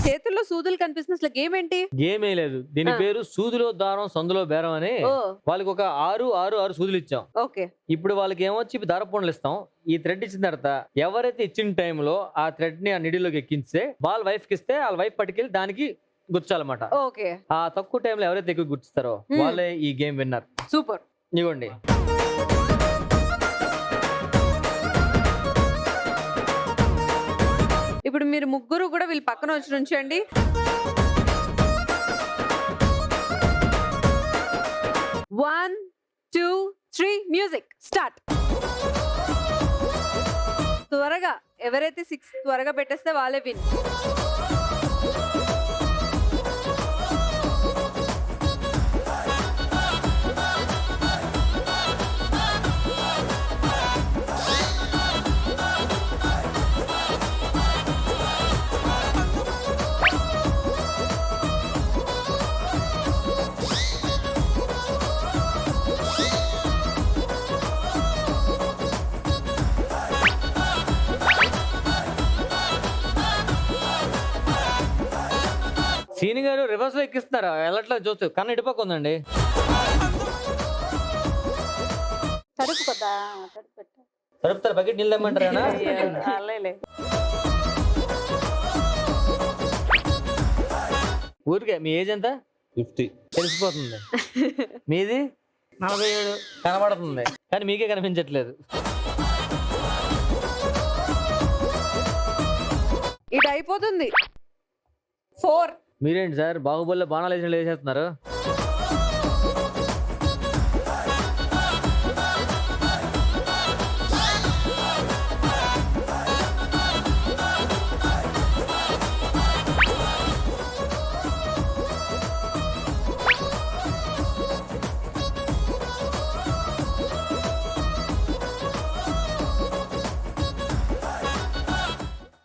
చేతుల్లో సూదులు కనిపిస్తుంది, అసలు గేమ్ ఏంటి? గేమ్ ఏ లేదు, దీని పేరు సూదిలో దారం సందులో బేరం అని. వాళ్ళకి ఒక 6 సూదులు ఇచ్చాం. ఓకే. ఇప్పుడు వాళ్ళకి ఏమొచ్చి దారపుండలు ఇస్తాం. ఈ థ్రెడ్ ఇచ్చిన తర్వాత ఎవరైతే ఇచ్చిన టైంలో ఆ థ్రెడ్ ని ఆ నిడిలోకి ఎక్కించితే వాళ్ళ వైఫ్ కి ఇస్తే వాళ్ళ వైఫ్ పట్టుకెళ్ళి దానికి గుచ్చాలన్నమాట. ఓకే. ఆ తక్కువ టైంలో ఎవరైతే ఎక్కువ గుచ్చుతారో వాళ్ళే ఈ గేమ్ విన్నర్. సూపర్. ఇవ్వండి. ఇప్పుడు మీరు ముగ్గురు కూడా వీళ్ళ పక్కన వచ్చి నుంచండి. One, 2, 3 music start. త్వరగా ఎవరైతే 6 త్వరగా పెట్టేస్తే వాళ్ళే విన్. సీని గారు రివర్స్ లో ఎక్కిస్తున్నారా? వెళ్ళట్లా చూస్తూ కన్నా ఇటుపక్క ఉందండి. తడుపు కదా, తడుపుతారు. బకెట్ నీళ్ళు తెమ్మంటారా? ఊరికే మీ ఏజ్ ఎంత? 50. తెలిసిపోతుంది. మీది 47. కనబడుతుంది కానీ మీకే కనిపించట్లేదు. ఇది అయిపోతుంది. 4. మీరేంటి సార్ బాహుబలిలో బాణాలు వేసిన వేసేస్తున్నారు?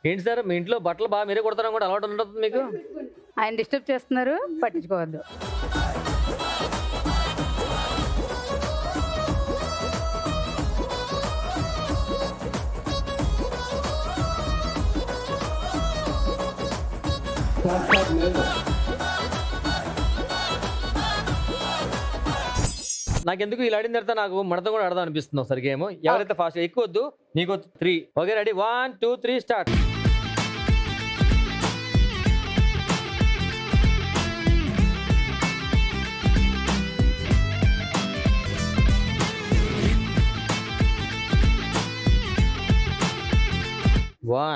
ఏంటి సార్ మీ ఇంట్లో బట్టలు బాగా మీరే కొడతారని కూడా అలవాటు ఉంటుంది మీకు? ఆయన డిస్టర్బ్ చేస్తున్నారు, పట్టించుకోవద్దు. నాకెందుకు ఇలా ఆడిన తర్వాత నాకు మనతో కూడా ఆడదాం అనిపిస్తుంది ఒకసారి గేమ్. ఎవరైతే ఫాస్ట్ ఎక్కువ వద్దు, నీకు 3. Okay ready? 1, 2, 3 start.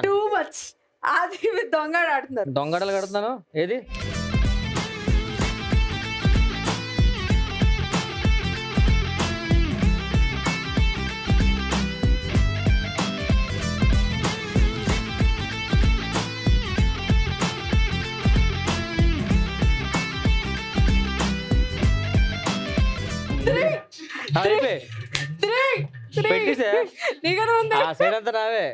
Too much. అది దొంగడు ఆడుతున్నారు. దొంగడలు కడుతున్నాను. ఏది పెట్టేసే నీకనే ఉంది. ఆ సైడ్ అంతా నావే.